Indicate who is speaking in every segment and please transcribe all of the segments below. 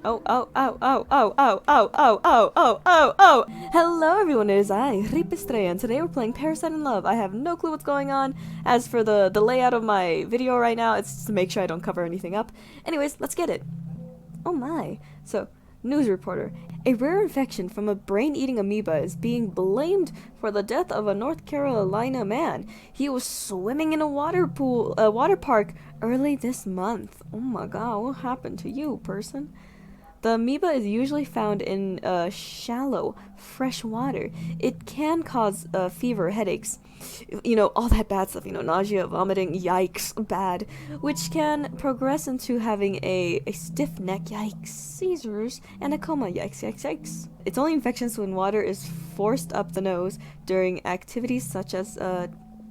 Speaker 1: Oh, oh, oh, oh, oh, oh, oh, oh, oh, oh, oh, oh! Hello everyone, it is I, Estrella, and today we're playing Parasite in Love. I have no clue what's going on. As for the layout of my video right now, it's just to make sure I don't cover anything up. Anyways, let's get it. Oh my. So, news reporter. A rare infection from a brain-eating amoeba is being blamed for the death of a North Carolina man. He was swimming in a water park early this month. Oh my god, what happened to you, person? The amoeba is usually found in shallow, fresh water. It can cause fever, headaches, all that bad stuff, nausea, vomiting, yikes, bad, which can progress into having a stiff neck, yikes, seizures, and a coma, yikes, yikes, yikes. It's only infections when water is forced up the nose during activities such as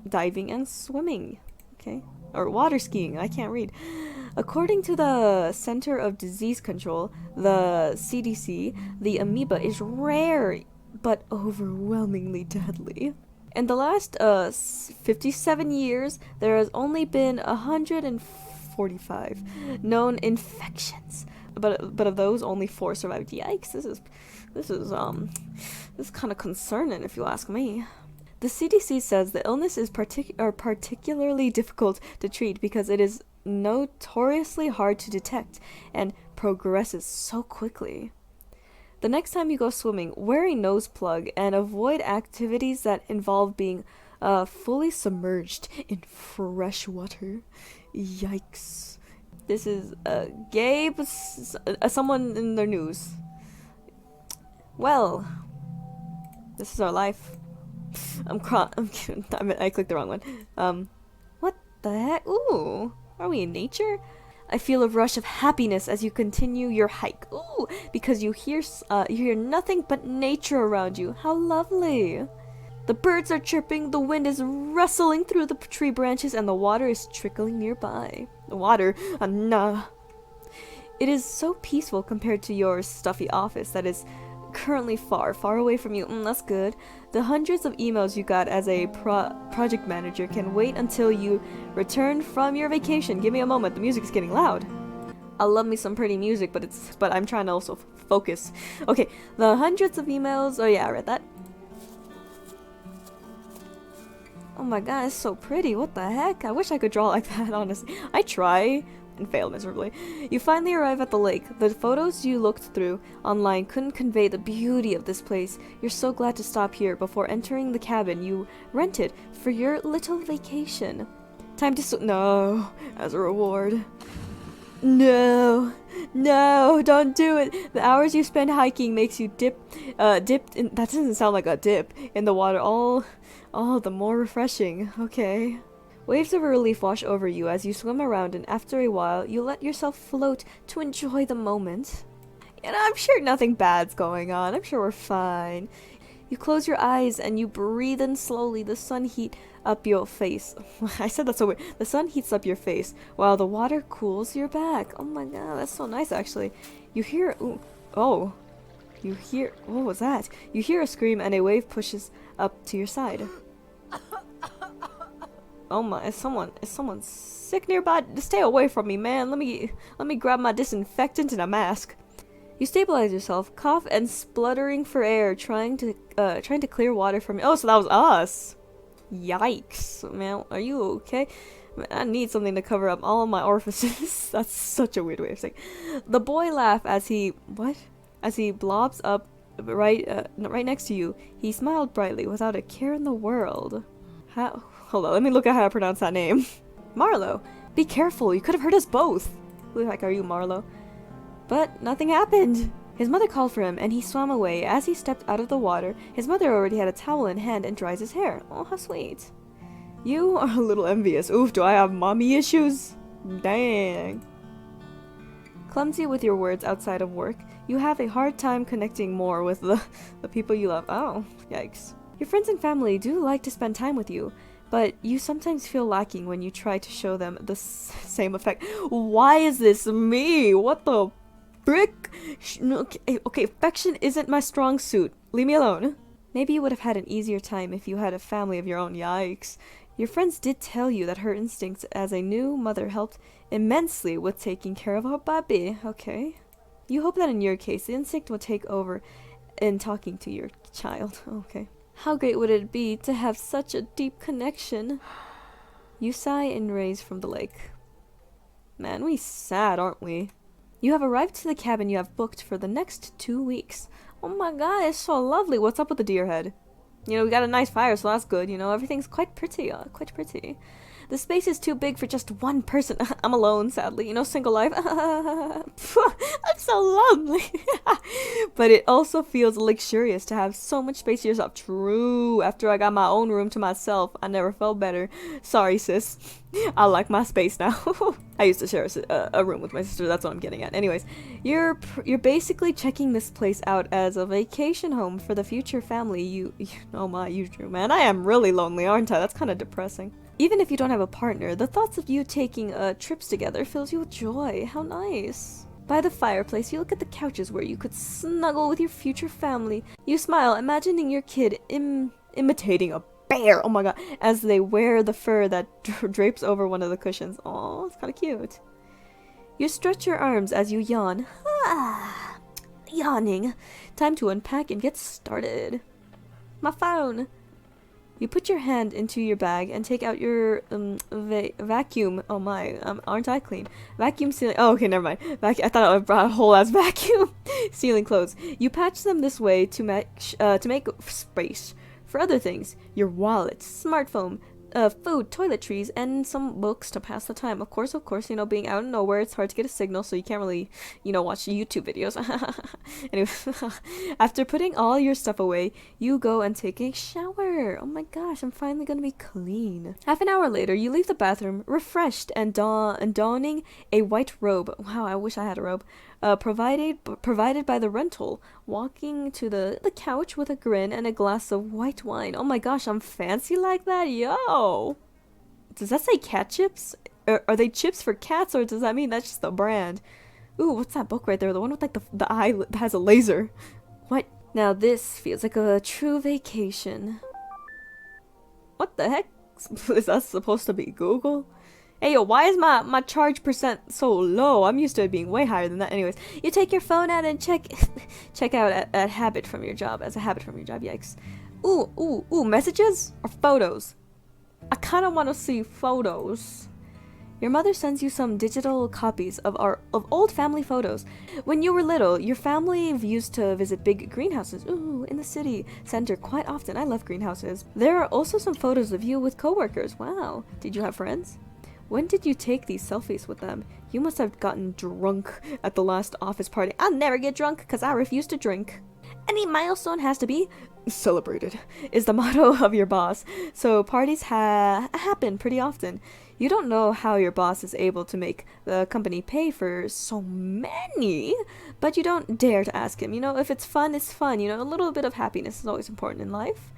Speaker 1: diving and swimming, okay? Or water skiing, I can't read. According to the Center of Disease Control, the CDC, the amoeba is rare but overwhelmingly deadly. In the last 57 years, there has only been 145 known infections, but of those, only 4 survived. Yikes! This is kind of concerning, if you ask me. The CDC says the illness is particularly difficult to treat because it is notoriously hard to detect and progresses so quickly. The next time you go swimming, wear a nose plug and avoid activities that involve being fully submerged in fresh water. Yikes. This is Gabe, someone in their news. Well, this is our life. I'm kidding. I clicked the wrong one. What the heck? Ooh, are we in nature? I feel a rush of happiness as you continue your hike. Ooh, because you hear nothing but nature around you. How lovely! The birds are chirping, the wind is rustling through the tree branches, and the water is trickling nearby. The water, nah. It is so peaceful compared to your stuffy office that is currently far away from you. That's good. The hundreds of emails you got as a project manager can wait until you return from your vacation. Give me a moment, the music's getting loud. I love me some pretty music, but I'm trying to also focus. Okay, the hundreds of emails. Oh yeah, I read that. Oh my god, it's so pretty. What the heck? I wish I could draw like that, honestly. I try and fail miserably. You finally arrive at the lake. The photos you looked through online couldn't convey the beauty of this place. You're so glad to stop here before entering the cabin you rented for your little vacation. Time to no, as a reward. No, don't do it. The hours you spend hiking makes you dipped in, that doesn't sound like a dip, in the water all the more refreshing. Okay. Waves of relief wash over you as you swim around, and after a while, you let yourself float to enjoy the moment. I'm sure nothing bad's going on. I'm sure we're fine. You close your eyes and you breathe in slowly. The sun heats up your face. I said that so weird. The sun heats up your face while the water cools your back. Oh my god, that's so nice actually. You hear... what was that? You hear a scream and a wave pushes up to your side. Oh my, is someone sick nearby? Stay away from me, man. Let me grab my disinfectant and a mask. You stabilize yourself, cough and spluttering for air, trying to clear water from you. Oh, so that was us. Yikes, man. Are you okay? Man, I need something to cover up all of my orifices. That's such a weird way of saying. The boy laughed as he blobs up right next to you. He smiled brightly without a care in the world. Hold on, let me look at how to pronounce that name. Marlowe, be careful, you could have hurt us both. Who the heck are you, Marlowe? But nothing happened. His mother called for him, and he swam away. As he stepped out of the water, his mother already had a towel in hand and dries his hair. Oh, how sweet. You are a little envious. Oof, do I have mommy issues? Dang. Clumsy with your words outside of work, you have a hard time connecting more with the people you love. Oh, yikes. Your friends and family do like to spend time with you, but you sometimes feel lacking when you try to show them the same effect. Why is this me? What the frick? Okay, affection isn't my strong suit. Leave me alone. Maybe you would have had an easier time if you had a family of your own. Yikes. Your friends did tell you that her instincts as a new mother helped immensely with taking care of her baby. Okay. You hope that in your case, the instinct will take over in talking to your child. Okay. How great would it be to have such a deep connection? You sigh and raise from the lake. Man, we sad, aren't we? You have arrived to the cabin you have booked for the next 2 weeks. Oh my god, it's so lovely. What's up with the deer head? You know, we got a nice fire, so that's good. You know, everything's quite pretty, quite pretty. The space is too big for just one person. I'm alone, sadly. You know, single life. I'm so lonely. But it also feels luxurious to have so much space to yourself. True. After I got my own room to myself, I never felt better. Sorry, sis. I like my space now. I used to share a room with my sister. That's what I'm getting at. Anyways, you're basically checking this place out as a vacation home for the future family. You Drew, man. I am really lonely, aren't I? That's kind of depressing. Even if you don't have a partner, the thoughts of you taking trips together fills you with joy. How nice. By the fireplace, you look at the couches where you could snuggle with your future family. You smile, imagining your kid imitating a bear, oh my god, as they wear the fur that drapes over one of the cushions. Aw, it's kind of cute. You stretch your arms as you yawn. Ah, yawning. Time to unpack and get started. My phone. You put your hand into your bag and take out your vacuum. Oh my, aren't I clean? Vacuum sealing. Oh, okay, never mind. I thought I brought a whole ass vacuum sealing clothes. You patch them this way to make space for other things. Your wallet, smartphone, food, toiletries, and some books to pass the time. Of course, you know, being out of nowhere, it's hard to get a signal, so you can't really, you know, watch YouTube videos. Anyway, after putting all your stuff away, you go and take a shower. Oh my gosh, I'm finally gonna be clean. Half an hour later, you leave the bathroom, refreshed and donning a white robe. Wow, I wish I had a robe. Provided by the rental, walking to the couch with a grin and a glass of white wine. Oh my gosh, I'm fancy like that? Yo! Does that say cat chips? Are they chips for cats, or does that mean that's just the brand? Ooh, what's that book right there? The one with like the eye that has a laser. What? Now this feels like a true vacation. What the heck? Is that supposed to be Google? Hey yo, why is my charge percent so low? I'm used to it being way higher than that. Anyways, you take your phone out and check out a habit from your job. As a habit from your job, yikes. Ooh, messages or photos? I kind of want to see photos. Your mother sends you some digital copies of old family photos. When you were little, your family used to visit big greenhouses. Ooh, in the city center quite often. I love greenhouses. There are also some photos of you with coworkers. Wow. Did you have friends? When did you take these selfies with them? You must have gotten drunk at the last office party. I'll never get drunk because I refuse to drink. Any milestone has to be celebrated, is the motto of your boss. So parties happen pretty often. You don't know how your boss is able to make the company pay for so many, but you don't dare to ask him. You know, if it's fun, it's fun. You know, a little bit of happiness is always important in life.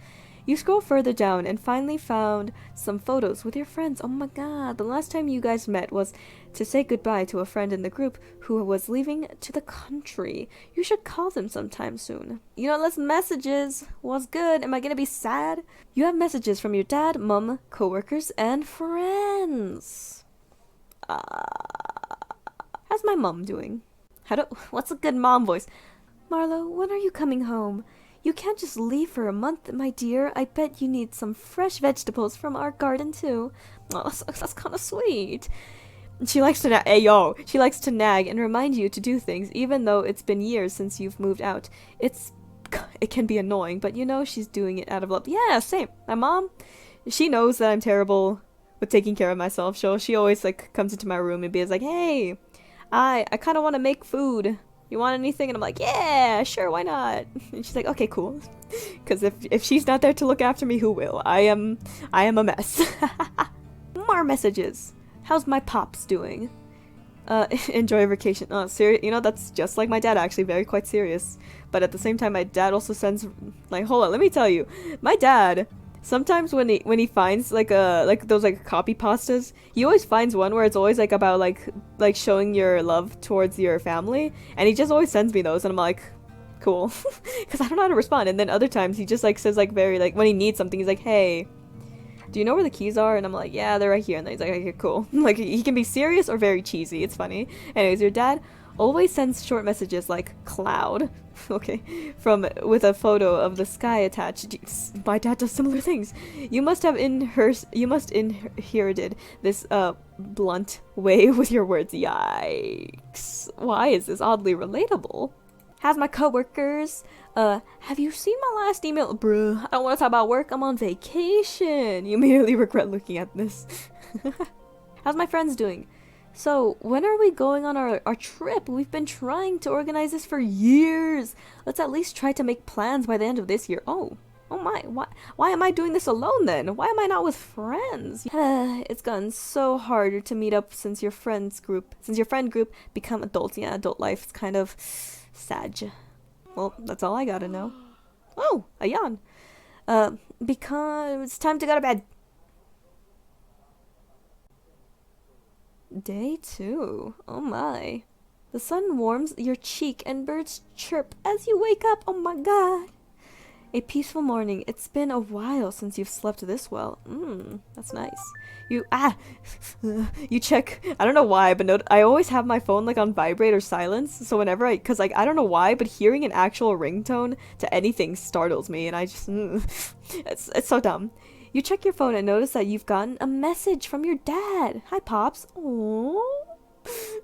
Speaker 1: You scroll further down and finally found some photos with your friends. Oh my god, the last time you guys met was to say goodbye to a friend in the group who was leaving to the country. You should call them sometime soon. You know, less messages. What's good? Am I gonna be sad? You have messages from your dad, mom, coworkers, and friends. How's my mom doing? What's a good mom voice? Marlo, when are you coming home? You can't just leave for a month, my dear. I bet you need some fresh vegetables from our garden, too. Oh, that's kind of sweet. She likes to she likes to nag and remind you to do things, even though it's been years since you've moved out. It can be annoying, but you know she's doing it out of love. Yeah, same. My mom, she knows that I'm terrible with taking care of myself, so she always, like, comes into my room and be like, hey, I kind of want to make food. You want anything? And I'm like, yeah, sure, why not? And she's like, okay, cool. Because if she's not there to look after me, who will? I am a mess. More messages. How's my pops doing? Enjoy vacation. Oh, serious? You know, that's just like my dad, actually, quite serious. But at the same time, my dad also sends, like, hold on, let me tell you. My dad, sometimes when he finds like those like copy pastas, he always finds one where it's always like about like showing your love towards your family, and he just always sends me those, and I'm like, cool, because I don't know how to respond. And then other times he just like says like very like when he needs something, he's like, hey, do you know where the keys are? And I'm like, yeah, they're right here. And then he's like, okay, cool. Like he can be serious or very cheesy. It's funny. Anyways, your dad always sends short messages like cloud, okay, with a photo of the sky attached. My dad does similar things. You must inherited this blunt way with your words. Yikes. Why is this oddly relatable? How's my coworkers? Have you seen my last email? Bruh, I don't want to talk about work. I'm on vacation. You immediately regret looking at this. How's my friends doing? So, when are we going on our trip? We've been trying to organize this for years. Let's at least try to make plans by the end of this year. Oh my, why am I doing this alone then? Why am I not with friends? It's gotten so harder to meet up since your friend group become adults. Yeah, adult life is kind of sad. Well, that's all I gotta know. Oh, a yawn. Because it's time to go to bed. Day 2. Oh my. The sun warms your cheek and birds chirp as you wake up. Oh my god. A peaceful morning. It's been a while since you've slept this well. That's nice. You check. I don't know why, but I always have my phone like on vibrate or silence. So whenever cause like I don't know why, but hearing an actual ringtone to anything startles me, and I just it's so dumb. You check your phone and notice that you've gotten a message from your dad. Hi, Pops. Aww.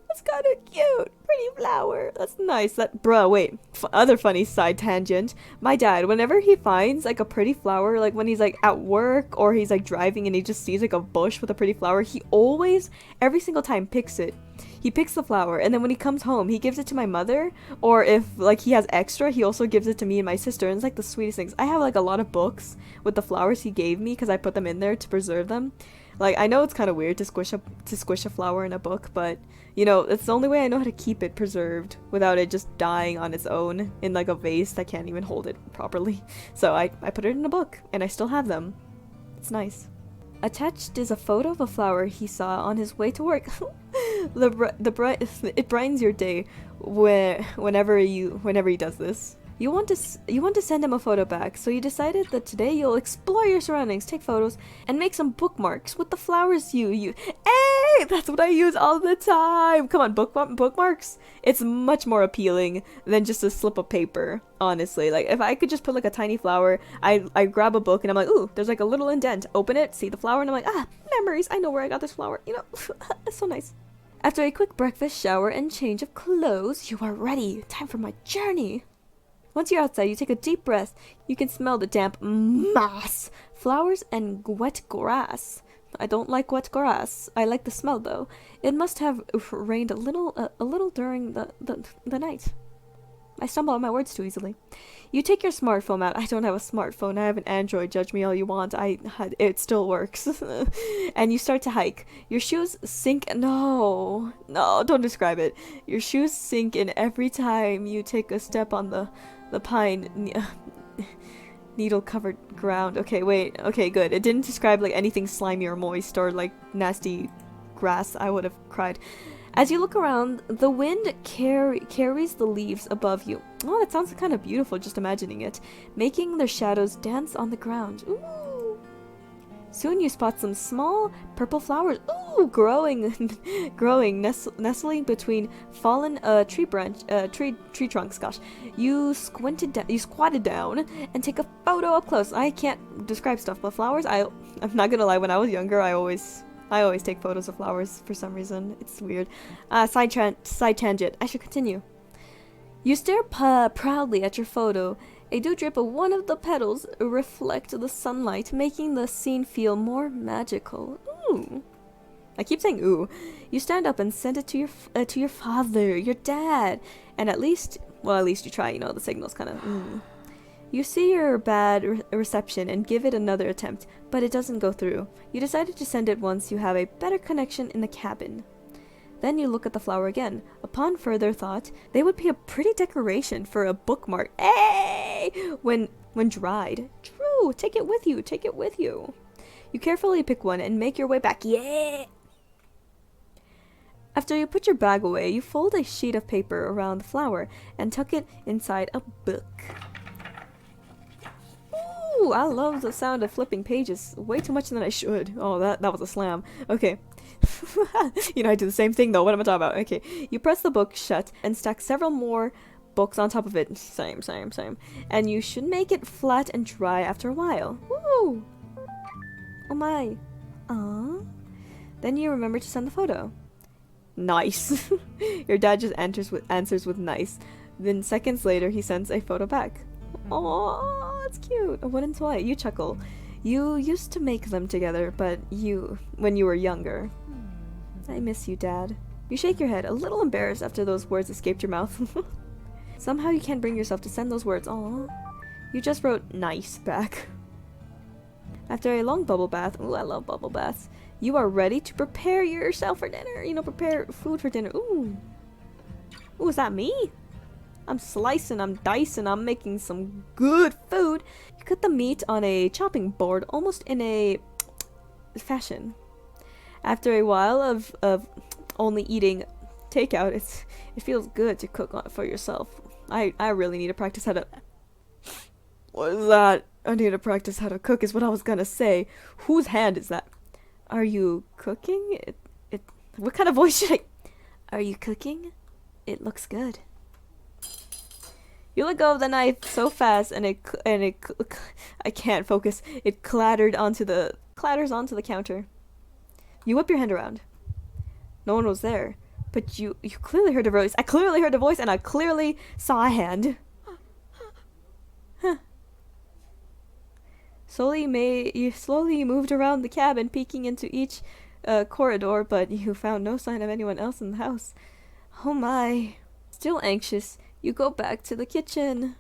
Speaker 1: That's kind of cute. Pretty flower. That's nice. Bruh, wait. Other funny side tangent. My dad, whenever he finds like a pretty flower, like when he's like at work or he's like driving and he just sees like a bush with a pretty flower, he always, every single time, picks it. He picks the flower, and then when he comes home, he gives it to my mother, or if like he has extra, he also gives it to me and my sister, and it's like the sweetest things. I have like a lot of books with the flowers he gave me because I put them in there to preserve them. Like, I know it's kind of weird to squish a flower in a book, but you know, it's the only way I know how to keep it preserved without it just dying on its own in like a vase that can't even hold it properly. So I put it in a book, and I still have them. It's nice. Attached is a photo of a flower he saw on his way to work. It brightens your day whenever he does this. You want to send him a photo back, so you decided that today you'll explore your surroundings, take photos, and make some bookmarks with the flowers you use. Hey, that's what I use all the time. Come on, bookmarks. It's much more appealing than just a slip of paper, honestly. Like, if I could just put like a tiny flower, I grab a book and I'm like, ooh, there's like a little indent. Open it, see the flower, and I'm like, memories. I know where I got this flower. You know, it's so nice. After a quick breakfast, shower, and change of clothes, you are ready. Time for my journey. Once you're outside, you take a deep breath. You can smell the damp moss, flowers, and wet grass. I don't like wet grass. I like the smell, though. It must have rained a little during the night. I stumble on my words too easily. You take your smartphone out. I don't have a smartphone. I have an Android. Judge me all you want. It still works. And you start to hike. Your shoes sink. No, don't describe it. Your shoes sink in every time you take a step on the pine needle-covered ground. Okay, wait. Okay, good. It didn't describe like anything slimy or moist or like nasty grass. I would have cried. As you look around, the wind carries the leaves above you. Oh, that sounds kind of beautiful, just imagining it. Making their shadows dance on the ground. Ooh. Soon you spot some small purple flowers. Ooh, growing, nestling between fallen tree trunks. Gosh, you squatted down and take a photo up close. I can't describe stuff, but flowers. I'm not gonna lie. When I was younger, I always take photos of flowers for some reason. It's weird. Side tangent. I should continue. You stare proudly at your photo. A dewdrip of one of the petals reflect the sunlight, making the scene feel more magical. Ooh. I keep saying ooh. You stand up and send it to your father, your dad, and at least you try. You know, the signal's kind of. You see your bad reception and give it another attempt, but it doesn't go through. You decided to send it once you have a better connection in the cabin. Then you look at the flower again. Upon further thought, they would be a pretty decoration for a bookmark. Hey! When dried. True, take it with you. You carefully pick one and make your way back. Yeah! After you put your bag away, you fold a sheet of paper around the flower and tuck it inside a book. Ooh, I love the sound of flipping pages way too much than I should. Oh, that was a slam. Okay. You know, I do the same thing though. What am I talking about? Okay. You press the book shut and stack several more books on top of it. Same. And you should make it flat and dry after a while. Woo! Oh my. Aww. Then you remember to send the photo. Nice. Your dad just answers with nice. Then seconds later, he sends a photo back. Oh, that's cute. A wooden toy. You chuckle. You used to make them together, but when you were younger. I miss you, Dad. You shake your head, a little embarrassed after those words escaped your mouth. Somehow you can't bring yourself to send those words. Aw. You just wrote nice back. After a long bubble bath, ooh, I love bubble baths, you are ready to prepare yourself for dinner. You know, prepare food for dinner. Ooh. Ooh, is that me? I'm slicing, I'm dicing, I'm making some good food. You cut the meat on a chopping board, almost in a fashion. After a while of only eating takeout, it feels good to cook for yourself. I really need to practice how to... What is that? I need to practice how to cook is what I was gonna say. Whose hand is that? Are you cooking? What kind of voice should I... Are you cooking? It looks good. You let go of the knife so fast and I can't focus. It clatters onto the counter. You whip your hand around. No one was there, but you clearly heard a voice. I clearly heard a voice and I clearly saw a hand. Huh. Slowly you moved around the cabin, peeking into each corridor, but you found no sign of anyone else in the house. Oh my. Still anxious, you go back to the kitchen.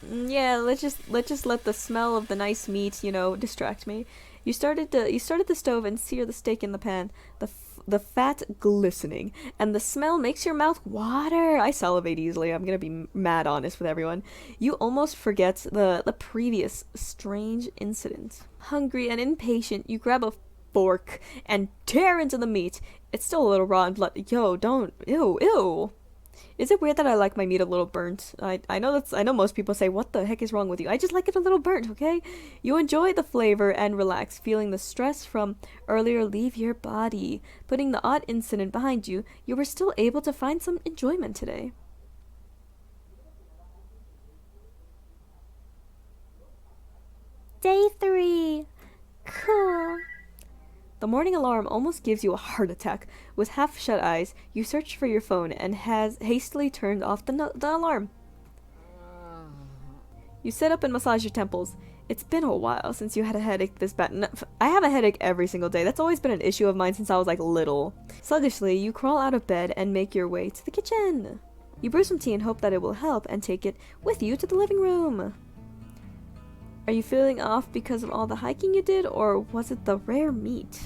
Speaker 1: Yeah, let's just let the smell of the nice meat, you know, distract me. You started the stove and sear the steak in the pan. The fat glistening, and the smell makes your mouth water. I salivate easily. I'm gonna be mad honest with everyone. You almost forget the previous strange incident. Hungry and impatient, you grab a fork and tear into the meat. It's still a little raw and bloody. Yo, don't. Ew. Is it weird that I like my meat a little burnt? I know most people say, what the heck is wrong with you? I just like it a little burnt, okay? You enjoy the flavor and relax, feeling the stress from earlier leave your body. Putting the odd incident behind you, you were still able to find some enjoyment today. Day 3. Cool. The morning alarm almost gives you a heart attack. With half-shut eyes, you search for your phone and has hastily turned off the alarm. You sit up and massage your temples. It's been a while since you had a headache this bad. No, I have a headache every single day. That's always been an issue of mine since I was like little. Sluggishly, you crawl out of bed and make your way to the kitchen. You brew some tea and hope that it will help and take it with you to the living room. Are you feeling off because of all the hiking you did, or was it the rare meat?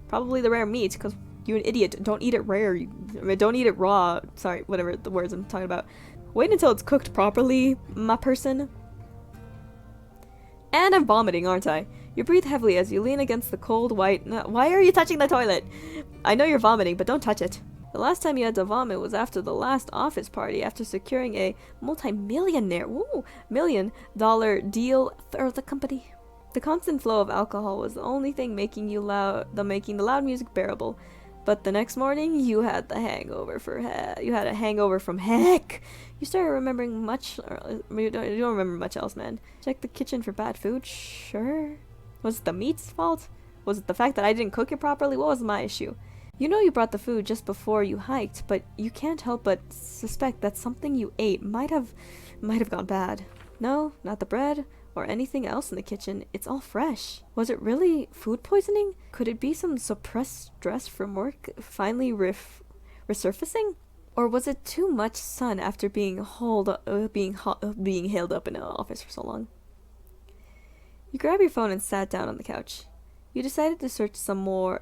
Speaker 1: Probably the rare meat, because you're an idiot. Don't eat it rare. Don't eat it raw. Sorry, whatever the words I'm talking about. Wait until it's cooked properly, my person. And I'm vomiting, aren't I? You breathe heavily as you lean against the cold white... Why are you touching the toilet? I know you're vomiting, but don't touch it. The last time you had to vomit was after the last office party, after securing a multi-millionaire, $1 million deal for the company. The constant flow of alcohol was the only thing making the loud music bearable. But the next morning, you had the hangover you had a hangover from heck. You started remembering much. You don't remember much else, man. Check the kitchen for bad food. Sure. Was it the meat's fault? Was it the fact that I didn't cook it properly? What was my issue? You know you brought the food just before you hiked, but you can't help but suspect that something you ate might have gone bad. No, not the bread or anything else in the kitchen. It's all fresh. Was it really food poisoning? Could it be some suppressed stress from work finally resurfacing? Or was it too much sun after being hailed up in an office for so long? You grabbed your phone and sat down on the couch. You decided to search some more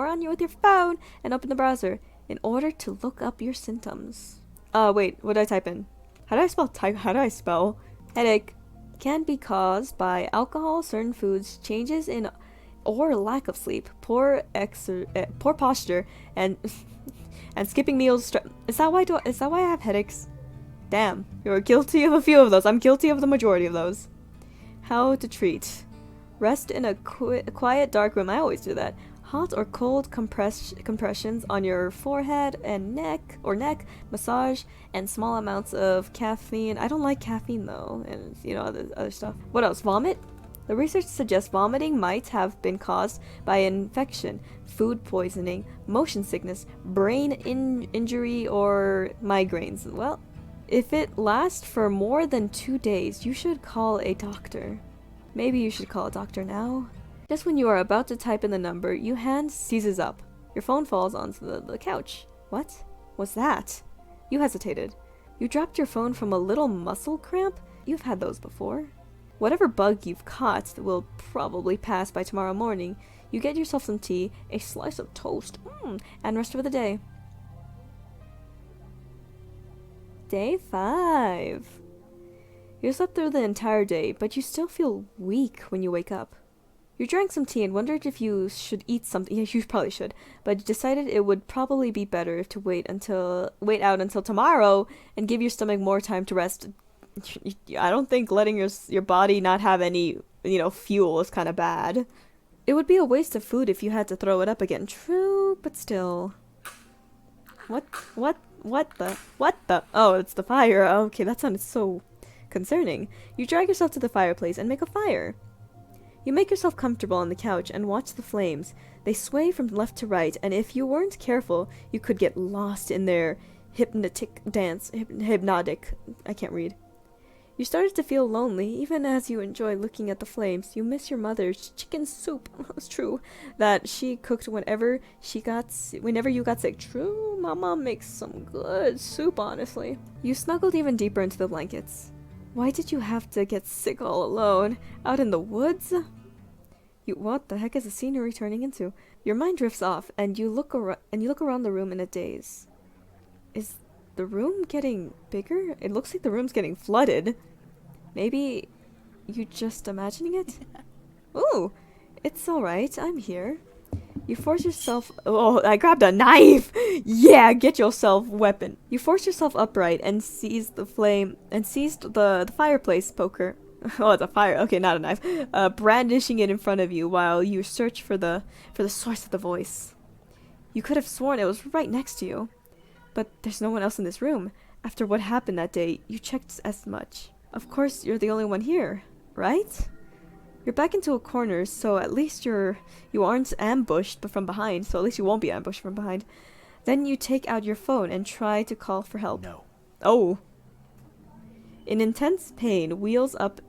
Speaker 1: on you with your phone and open the browser in order to look up your symptoms. Wait, what did I type in? How do I spell? Headache can be caused by alcohol, certain foods, changes in or lack of sleep, poor posture, and and skipping meals. Is that why I have headaches? Damn, you're guilty of a few of those. I'm guilty of the majority of those. How to treat. Rest in a quiet, dark room. I always do that. Hot or cold compressions on your forehead and neck, massage, and small amounts of caffeine. I don't like caffeine though, and you know, other stuff. What else? Vomit? The research suggests vomiting might have been caused by infection, food poisoning, motion sickness, brain injury, or migraines. Well, if it lasts for more than 2 days, you should call a doctor. Maybe you should call a doctor now. Just when you are about to type in the number, your hand seizes up. Your phone falls onto the couch. What was that? You hesitated. You dropped your phone from a little muscle cramp? You've had those before. Whatever bug you've caught will probably pass by tomorrow morning. You get yourself some tea, a slice of toast, and rest for the day. Day 5. You slept through the entire day, but you still feel weak when you wake up. You drank some tea and wondered if you should eat something. Yeah, you probably should, but you decided it would probably be better to wait out until tomorrow and give your stomach more time to rest. I don't think letting your body not have any, fuel is kind of bad. It would be a waste of food if you had to throw it up again. True, but still. What the? Oh, it's the fire. Okay, that sounded so concerning. You drag yourself to the fireplace and make a fire. You make yourself comfortable on the couch and watch the flames. They sway from left to right, and if you weren't careful, you could get lost in their hypnotic dance. I can't read. You started to feel lonely, even as you enjoy looking at the flames. You miss your mother's chicken soup. It's true that she cooked whenever you got sick. True, Mama makes some good soup, honestly. You snuggled even deeper into the blankets. Why did you have to get sick all alone, out in the woods? What the heck is the scenery turning into? Your mind drifts off, and you look around the room in a daze. Is the room getting bigger? It looks like the room's getting flooded. Maybe you just imagining it? Ooh, it's alright, I'm here. You force yourself— oh, I grabbed a knife! Yeah, get yourself weapon. You force yourself upright and seized the fireplace poker. Oh, it's a fire. Okay, not a knife. Brandishing it in front of you while you search for the source of the voice. You could have sworn it was right next to you. But there's no one else in this room. After what happened that day, you checked as much. Of course, you're the only one here, right? You're back into a corner, so at least you aren't ambushed from behind, so at least you won't be ambushed from behind. Then you take out your phone and try to call for help.
Speaker 2: No.
Speaker 1: Oh. In intense pain wells up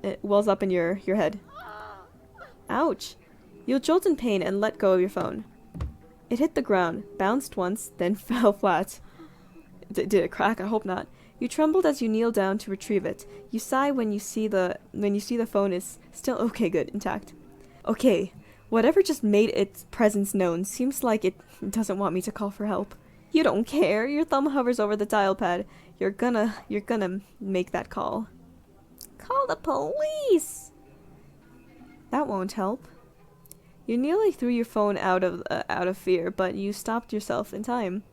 Speaker 1: in your head. Ouch. You jolt in pain and let go of your phone. It hit the ground, bounced once, then fell flat. Did it crack? I hope not. You trembled as you kneel down to retrieve it. You sigh when you see the phone is still okay, good, intact. Okay, whatever just made its presence known seems like it doesn't want me to call for help. You don't care. Your thumb hovers over the dial pad. You're gonna make that call. Call the police. That won't help. You nearly threw your phone out of fear, but you stopped yourself in time.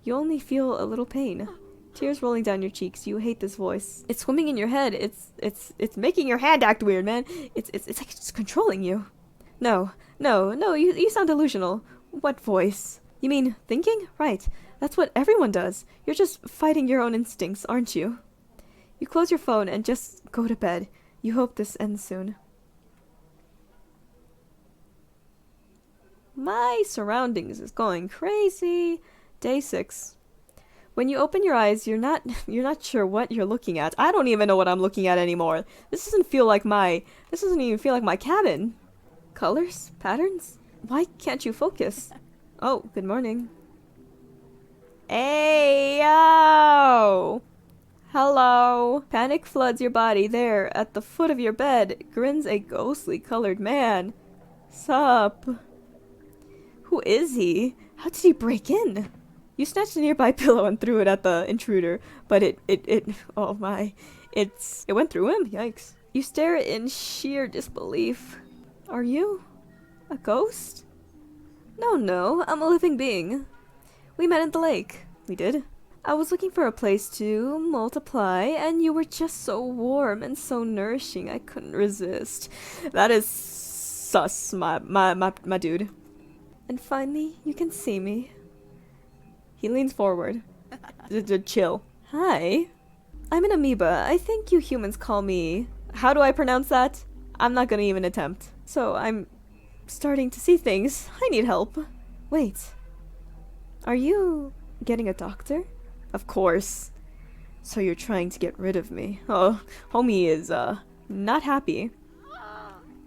Speaker 1: You only feel a little pain. Tears rolling down your cheeks. You hate this voice. It's swimming in your head. It's making your hand act weird, man. It's like it's controlling you. No, you sound delusional. What voice? You mean thinking? Right. That's what everyone does. You're just fighting your own instincts, aren't you? You close your phone and just go to bed. You hope this ends soon. My surroundings is going crazy. Day 6. When you open your eyes, you're not sure what you're looking at. I don't even know what I'm looking at anymore. This doesn't even feel like my cabin. Colors? Patterns? Why can't you focus? Oh, good morning. Ayo! Hello. Panic floods your body. There, at the foot of your bed, grins a ghostly colored man. Sup? Who is he? How did he break in? You snatched a nearby pillow and threw it at the intruder, but it oh my, it went through him. Yikes. You stare in sheer disbelief. Are you a ghost? No, I'm a living being. We met at the lake. We did. I was looking for a place to multiply, and you were just so warm and so nourishing, I couldn't resist. That is sus, my dude. And finally, you can see me. He leans forward. Chill. Hi. I'm an amoeba. I think you humans call me... How do I pronounce that? I'm not gonna even attempt. So I'm starting to see things. I need help. Wait. Are you getting a doctor? Of course. So you're trying to get rid of me. Oh, homie is, not happy.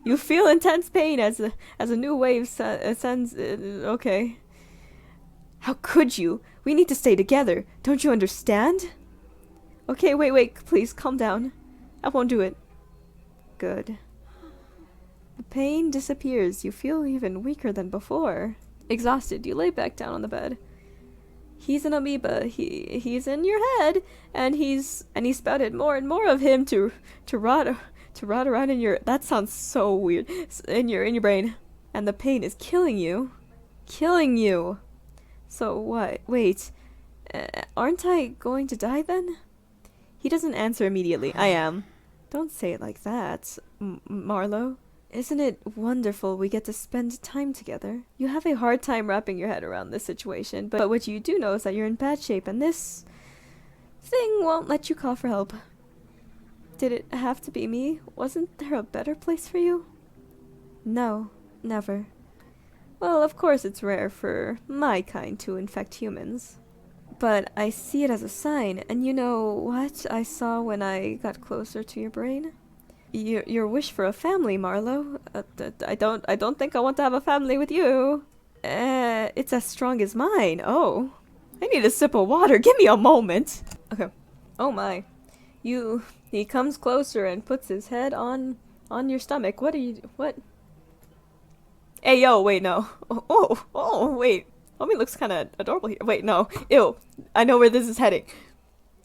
Speaker 1: You feel intense pain as a new wave ascends. Okay. How could you? We need to stay together. Don't you understand? Okay, wait, please, calm down. I won't do it. Good. The pain disappears. You feel even weaker than before. Exhausted, you lay back down on the bed. He's an amoeba. He's in your head, and he spouted more and more of him to rot around in your... That sounds so weird. In your brain. And the pain is killing you. Killing you. So what? Wait. Aren't I going to die then? He doesn't answer immediately. I am. Don't say it like that, Marlo. Isn't it wonderful we get to spend time together? You have a hard time wrapping your head around this situation, but what you do know is that you're in bad shape, and this thing won't let you call for help. Did it have to be me? Wasn't there a better place for you? No, never. Well, of course it's rare for my kind to infect humans. But I see it as a sign, and you know what I saw when I got closer to your brain? Your wish for a family, Marlo. I don't think I want to have a family with you. It's as strong as mine. Oh, I need a sip of water. Give me a moment. Okay. Oh my. He comes closer and puts his head on your stomach. What? Hey, yo, wait, no. Oh, wait. Homie looks kind of adorable here. Wait, no. Ew. I know where this is heading.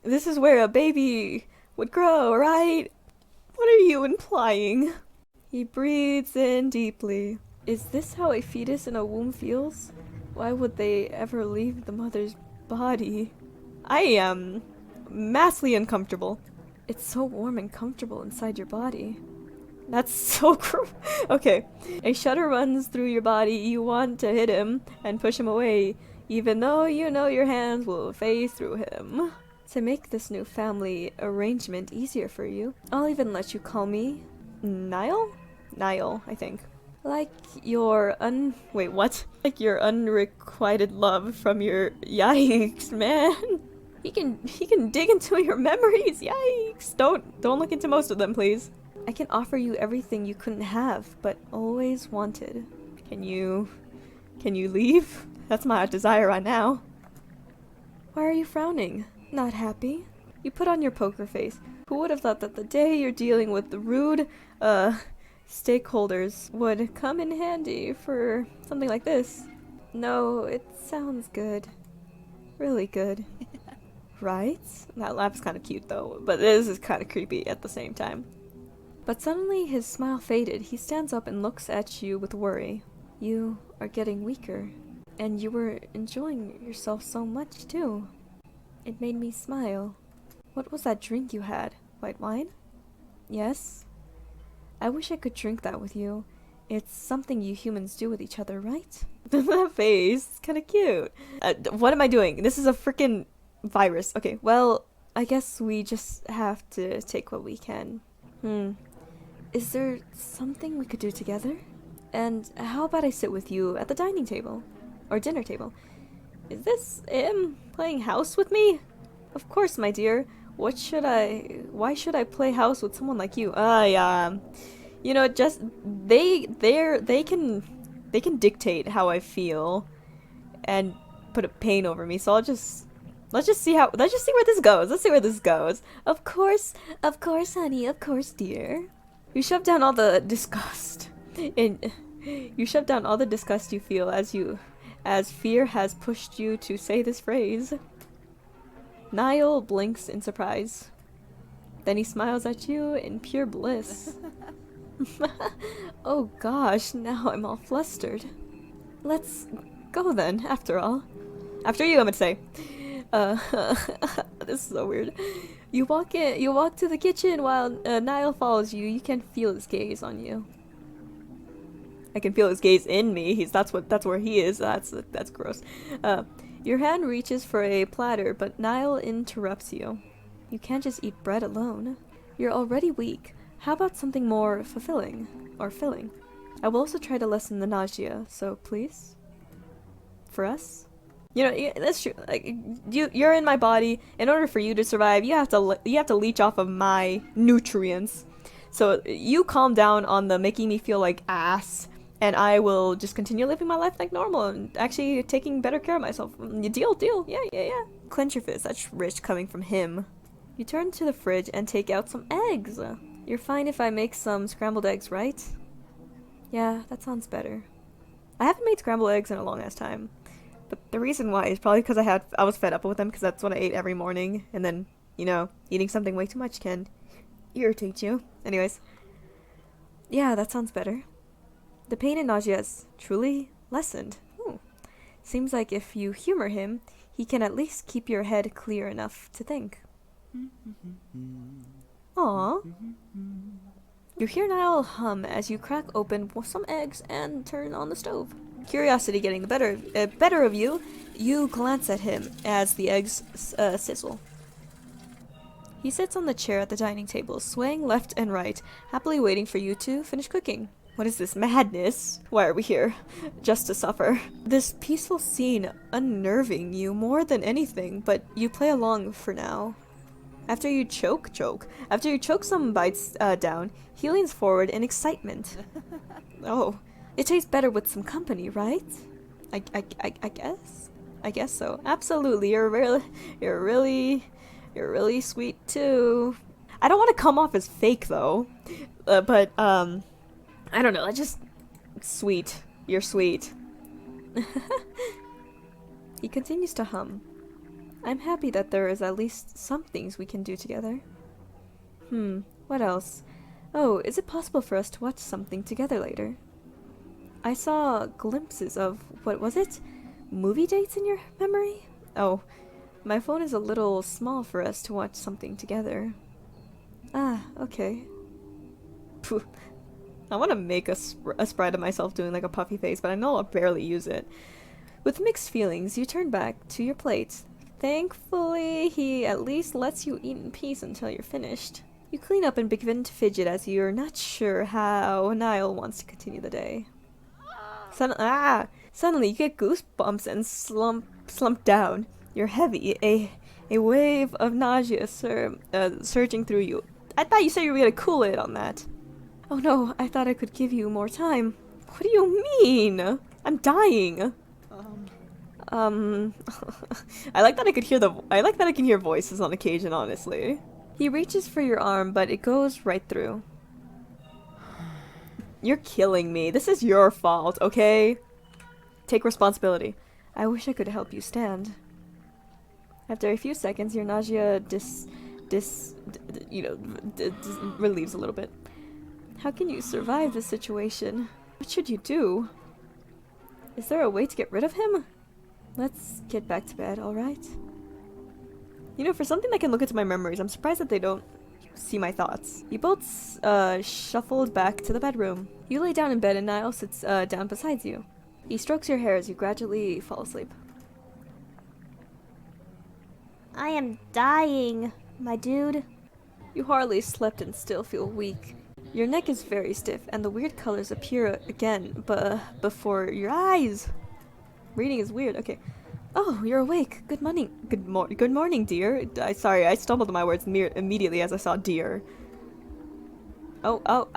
Speaker 1: This is where a baby would grow, right? What are you implying? He breathes in deeply. Is this how a fetus in a womb feels? Why would they ever leave the mother's body? I am massively uncomfortable. It's so warm and comfortable inside your body. That's so cruel. Okay. A shudder runs through your body. You want to hit him and push him away, even though you know your hands will phase through him. To make this new family arrangement easier for you, I'll even let you call me Niall? Niall, I think. Like your wait, what? Like your unrequited love from your... Yikes, man. He can dig into your memories. Yikes. Don't look into most of them, please. I can offer you everything you couldn't have, but always wanted. Can you leave? That's my desire right now. Why are you frowning? Not happy? You put on your poker face. Who would have thought that the day you're dealing with the rude, stakeholders would come in handy for something like this? No, it sounds good. Really good. Right? That laugh is kind of cute though, but this is kind of creepy at the same time. But suddenly his smile faded. He stands up and looks at you with worry. You are getting weaker. And you were enjoying yourself so much too. It made me smile. What was that drink you had? White wine? Yes. I wish I could drink that with you. It's something you humans do with each other, right? That face. It's kind of cute. What am I doing? This is a freaking virus. Okay, well, I guess we just have to take what we can. Is there something we could do together? And how about I sit with you at the dining table? Or dinner table? Is this him playing house with me? Of course, my dear. Why should I play house with someone like you? You know, just they can dictate how I feel and put a pain over me. So let's just see where this goes. Let's see where this goes. Of course, honey. Of course, dear. You shove down all the disgust you feel as fear has pushed you to say this phrase. Niall blinks in surprise. Then he smiles at you in pure bliss. Oh gosh, now I'm all flustered. Let's go then, after all. After you, I'm gonna say. This is so weird. You walk to the kitchen while Niall follows you. You can feel his gaze on you. I can feel his gaze in me. That's where he is. That's gross. Your hand reaches for a platter, but Niall interrupts you. You can't just eat bread alone. You're already weak. How about something more fulfilling or filling? I will also try to lessen the nausea, so please? For us? You know, yeah, that's true. Like, you're in my body. In order for you to survive, you have to leech off of my nutrients. So you calm down on the making me feel like ass, and I will just continue living my life like normal and actually taking better care of myself. Deal. Yeah. Clench your fist. That's rich coming from him. You turn to the fridge and take out some eggs. You're fine if I make some scrambled eggs, right? Yeah, that sounds better. I haven't made scrambled eggs in a long ass time. But the reason why is probably because I was fed up with them because that's what I ate every morning. And then, you know, eating something way too much can irritate you. Anyways. Yeah, that sounds better. The pain and nausea is truly lessened. Ooh. Seems like if you humor him, he can at least keep your head clear enough to think. Aww. You hear Niall hum as you crack open some eggs and turn on the stove. Curiosity getting the better of you, you glance at him as the eggs sizzle. He sits on the chair at the dining table, swaying left and right, happily waiting for you to finish cooking. What is this madness? Why are we here? Just to suffer. This peaceful scene unnerving you more than anything, but you play along for now. After you choke some bites down, he leans forward in excitement. Oh, it tastes better with some company, right? I guess so. Absolutely, you're really sweet too. I don't want to come off as fake though, but I don't know. That's just sweet. You're sweet. He continues to hum. I'm happy that there is at least some things we can do together. What else? Oh, is it possible for us to watch something together later? I saw glimpses of, what was it? Movie dates in your memory? Oh, my phone is a little small for us to watch something together. Ah, okay. Phew. I want to make a sprite of myself doing like a puffy face, but I know I'll barely use it. With mixed feelings, you turn back to your plate. Thankfully, he at least lets you eat in peace until you're finished. You clean up and begin to fidget as you're not sure how Niall wants to continue the day. Suddenly you get goosebumps and slump down. You're heavy, a wave of nausea surging through you. I thought you said you were gonna cool it on that. Oh no, I thought I could give you more time. What do you mean? I'm dying. I like that I can hear voices on occasion, honestly. He reaches for your arm, but it goes right through. You're killing me. This is your fault, okay? Take responsibility. I wish I could help you stand. After a few seconds, your nausea relieves a little bit. How can you survive this situation? What should you do? Is there a way to get rid of him? Let's get back to bed, alright? You know, for something that can look into my memories, I'm surprised that they don't see my thoughts. You both shuffled back to the bedroom. You lay down in bed and Niall sits down beside you. He strokes your hair as you gradually fall asleep. I am dying, my dude. You hardly slept and still feel weak. Your neck is very stiff and the weird colors appear again before your eyes. Reading is weird. Okay. Oh, you're awake. Good morning. Good morning, dear. Sorry, I stumbled on my words immediately as I saw dear. Oh.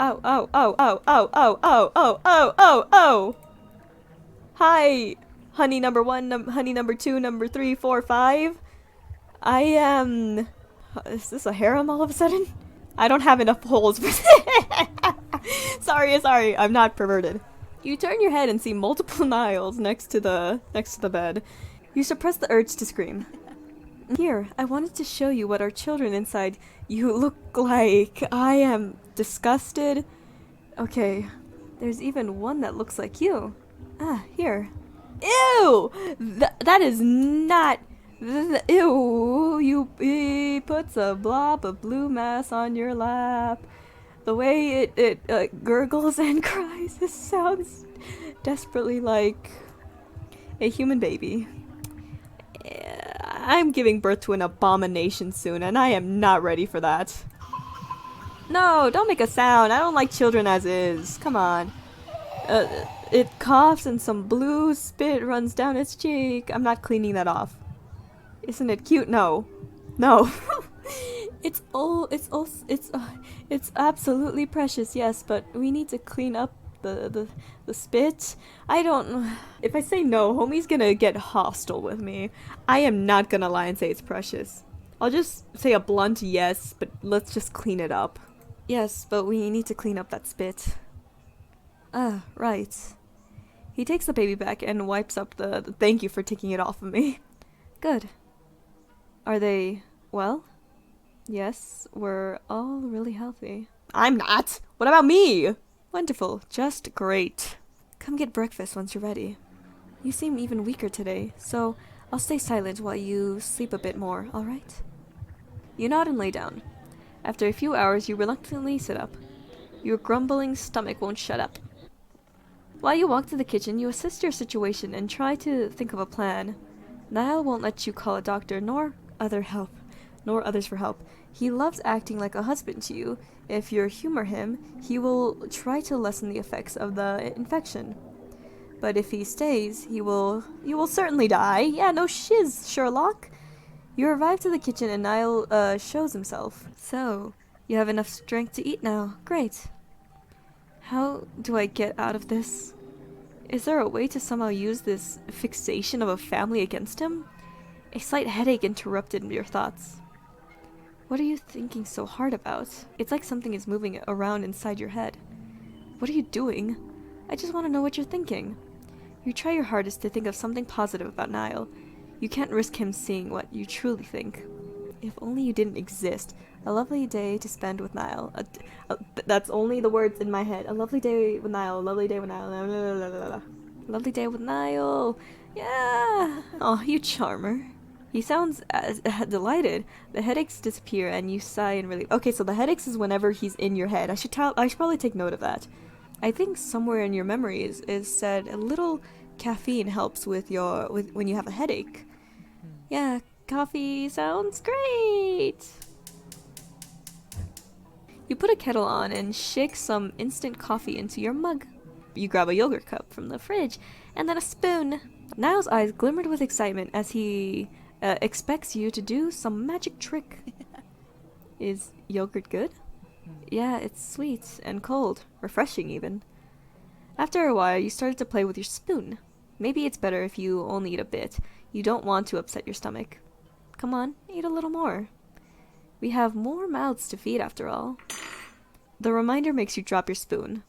Speaker 1: Hi, honey number 1, honey number 2, number 3, 4, 5. I am... Is this a harem all of a sudden? I don't have enough holes for Sorry, I'm not perverted. You turn your head and see multiple Niles next to the bed. You suppress the urge to scream. Here, I wanted to show you what our children inside you look like. I am disgusted. Okay, there's even one that looks like you. Ah, here. Ew! That is not... Ew! He puts a blob of blue mass on your lap. The way it gurgles and cries, it sounds desperately like a human baby. I'm giving birth to an abomination soon, and I am not ready for that. No, don't make a sound. I don't like children as is. Come on. It coughs and some blue spit runs down its cheek. I'm not cleaning that off. Isn't it cute? No. No. It's absolutely precious, yes, but we need to clean up the spit. I don't. If I say no, homie's gonna get hostile with me. I am not gonna lie and say it's precious. I'll just say a blunt yes, but let's just clean it up. Yes, but we need to clean up that spit. Ah, right. He takes the baby back and wipes up the thank you for taking it off of me. Good. Are they well? Yes, we're all really healthy. I'm not! What about me? Wonderful, just great. Come get breakfast once you're ready. You seem even weaker today, so I'll stay silent while you sleep a bit more, alright? You nod and lay down. After a few hours, you reluctantly sit up. Your grumbling stomach won't shut up. While you walk to the kitchen, you assess your situation and try to think of a plan. Niall won't let you call a doctor nor others for help. He loves acting like a husband to you. If you humor him, he will try to lessen the effects of the infection. But if he stays, you will certainly die. Yeah, no shiz, Sherlock. You arrive to the kitchen and Niall shows himself. So, you have enough strength to eat now. Great. How do I get out of this? Is there a way to somehow use this fixation of a family against him? A slight headache interrupted your thoughts. What are you thinking so hard about? It's like something is moving around inside your head. What are you doing? I just want to know what you're thinking. You try your hardest to think of something positive about Niall. You can't risk him seeing what you truly think. If only you didn't exist. A lovely day to spend with Niall. That's only the words in my head. A lovely day with Niall. A lovely day with Niall. Blah, blah, blah, blah, blah. Lovely day with Niall. Yeah. Oh, you charmer. He sounds delighted. The headaches disappear and you sigh in relief. Okay, so the headaches is whenever he's in your head. I should probably take note of that. I think somewhere in your memories is said a little caffeine helps with when you have a headache. Yeah, coffee sounds great. You put a kettle on and shake some instant coffee into your mug. You grab a yogurt cup from the fridge and then a spoon. Niall's eyes glimmered with excitement as he expects you to do some magic trick. Is yogurt good? Yeah, it's sweet and cold, refreshing even. After a while, you started to play with your spoon. Maybe it's better if you only eat a bit. You don't want to upset your stomach. Come on, eat a little more. We have more mouths to feed after all. The reminder makes you drop your spoon.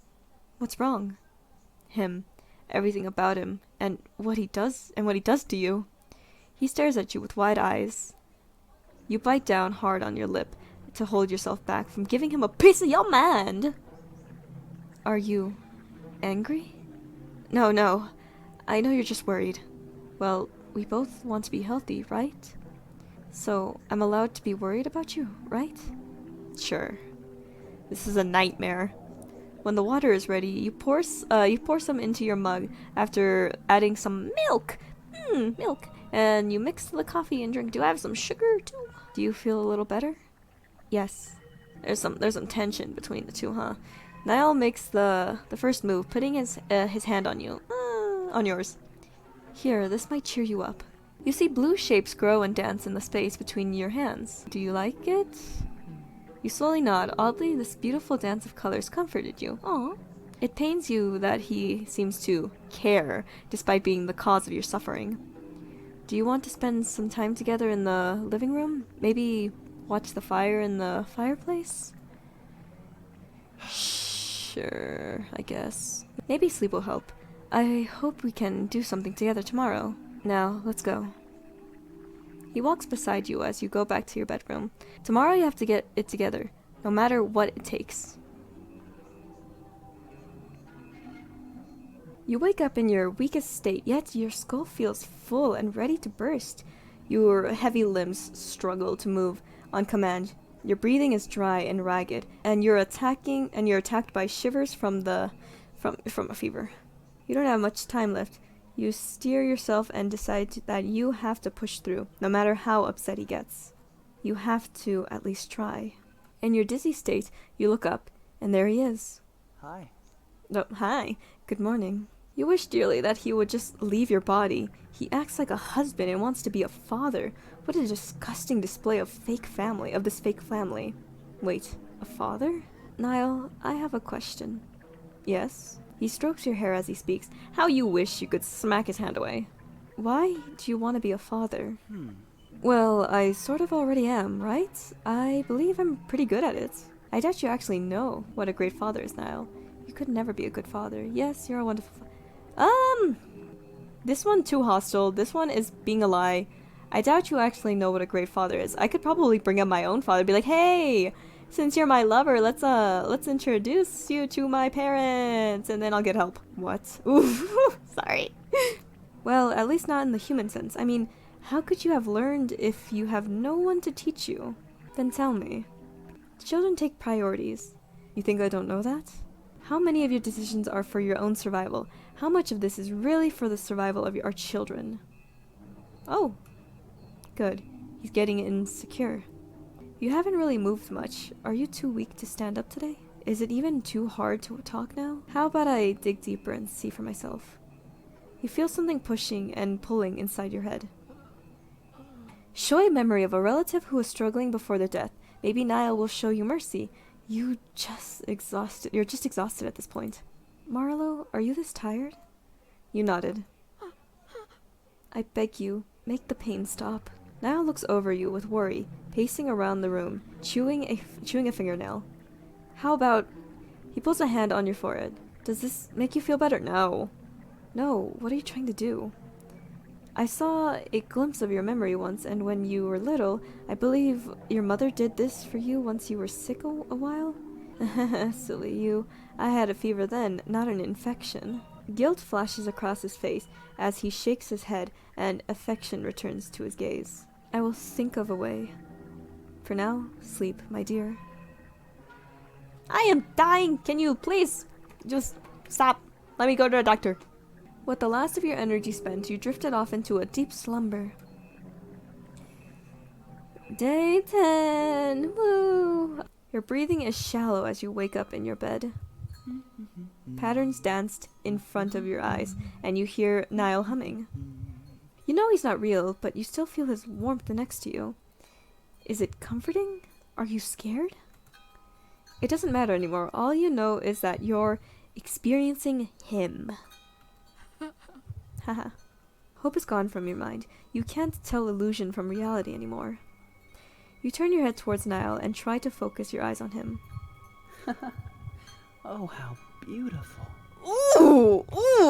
Speaker 1: What's wrong? Him. Everything about him. And what he does to you. He stares at you with wide eyes. You bite down hard on your lip to hold yourself back from giving him a piece of your mind. Are you angry? No. I know you're just worried. Well, we both want to be healthy, right? So, I'm allowed to be worried about you, right? Sure. This is a nightmare. When the water is ready, you pour some into your mug after adding some milk. Milk. And you mix the coffee and drink. Do I have some sugar too? Do you feel a little better? Yes. There's some tension between the two, huh? Niall makes the first move, putting his hand on you. On yours. Here, this might cheer you up. You see blue shapes grow and dance in the space between your hands. Do you like it? You slowly nod. Oddly, this beautiful dance of colors comforted you. Aw. It pains you that he seems to care, despite being the cause of your suffering. Do you want to spend some time together in the living room? Maybe watch the fire in the fireplace? Sure, I guess. Maybe sleep will help. I hope we can do something together tomorrow. Now, let's go. He walks beside you as you go back to your bedroom. Tomorrow you have to get it together, no matter what it takes. You wake up in your weakest state, yet your skull feels full and ready to burst. Your heavy limbs struggle to move on command. Your breathing is dry and ragged, and you're attacked by shivers from a fever. You don't have much time left. You steer yourself and decide that you have to push through, no matter how upset he gets. You have to at least try. In your dizzy state, you look up, and there he is.
Speaker 2: Hi.
Speaker 1: Oh, hi. Good morning. You wish dearly that he would just leave your body. He acts like a husband and wants to be a father. What a disgusting display of this fake family. Wait, a father? Niall, I have a question. Yes? He strokes your hair as he speaks. How you wish you could smack his hand away. Why do you want to be a father? Well, I sort of already am, right? I believe I'm pretty good at it. I doubt you actually know what a great father is, Niall. You could never be a good father. Yes, you're a wonderful this one too hostile. This one is being a lie. I doubt you actually know what a great father is. I could probably bring up my own father, be like, hey, since you're my lover, let's introduce you to my parents, and then I'll get help. What? Ooh, sorry. Well, at least not in the human sense. I mean, how could you have learned if you have no one to teach you? Then tell me. Children take priorities. You think I don't know that? How many of your decisions are for your own survival? How much of this is really for the survival of our children? Oh. Good. He's getting insecure. You haven't really moved much. Are you too weak to stand up today? Is it even too hard to talk now? How about I dig deeper and see for myself? You feel something pushing and pulling inside your head. Show a memory of a relative who was struggling before their death. Maybe Niall will show you mercy. You're just exhausted at this point. Marlo, are you this tired? You nodded. I beg you, make the pain stop. Niall looks over you with worry, pacing around the room, chewing a fingernail. How about... He pulls a hand on your forehead. Does this make you feel better? No. No, what are you trying to do? I saw a glimpse of your memory once, and when you were little, I believe your mother did this for you once you were sick a while? Silly you. I had a fever then, not an infection. Guilt flashes across his face as he shakes his head, and affection returns to his gaze. I will think of a way. For now, sleep, my dear. I am dying! Can you please just stop? Let me go to the doctor. With the last of your energy spent, you drifted off into a deep slumber. Day 10! Woo! Your breathing is shallow as you wake up in your bed. Patterns danced in front of your eyes, and you hear Niall humming. You know he's not real, but you still feel his warmth next to you. Is it comforting? Are you scared? It doesn't matter anymore. All you know is that you're experiencing him. Haha. Hope is gone from your mind. You can't tell illusion from reality anymore. You turn your head towards Niall and try to focus your eyes on him.
Speaker 2: Oh, how beautiful.
Speaker 1: Ooh,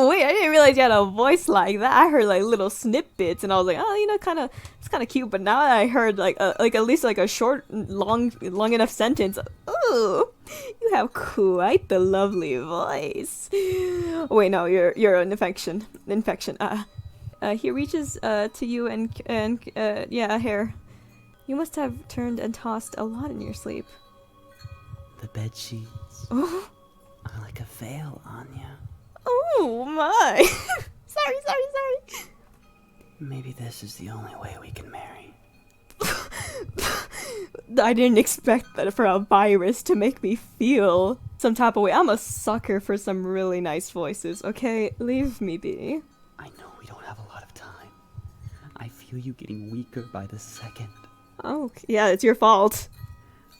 Speaker 1: wait, I didn't realize you had a voice like that. I heard like little snippets and I was like, oh, you know, it's kind of cute, but now that I heard like at least like a short, long enough sentence. Ooh, you have quite the lovely voice. Wait, no, you're an infection. He reaches to you and yeah, a hair. You must have turned and tossed a lot in your sleep.
Speaker 2: The bed sheets are like a veil, Anya.
Speaker 1: Oh my! Sorry.
Speaker 2: Maybe this is the only way we can marry.
Speaker 1: I didn't expect that for a virus to make me feel some type of way. I'm a sucker for some really nice voices, okay? Leave me be.
Speaker 2: I know we don't have a lot of time. I feel you getting weaker by the second.
Speaker 1: Oh, yeah, it's your fault.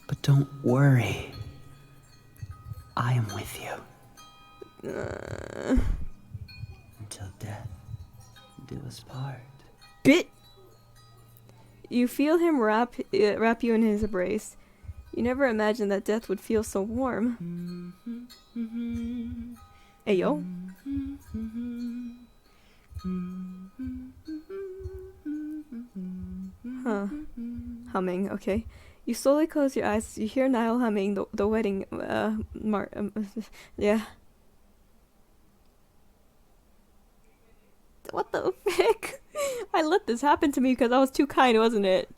Speaker 2: But don't worry. I am with you. Until death do us part.
Speaker 1: Bit. You feel him wrap you in his embrace. You never imagined that death would feel so warm. Ayo. Huh. Humming, okay. You slowly close your eyes. You hear Niall humming the wedding, yeah. What the frick? I let this happen to me because I was too kind, wasn't it?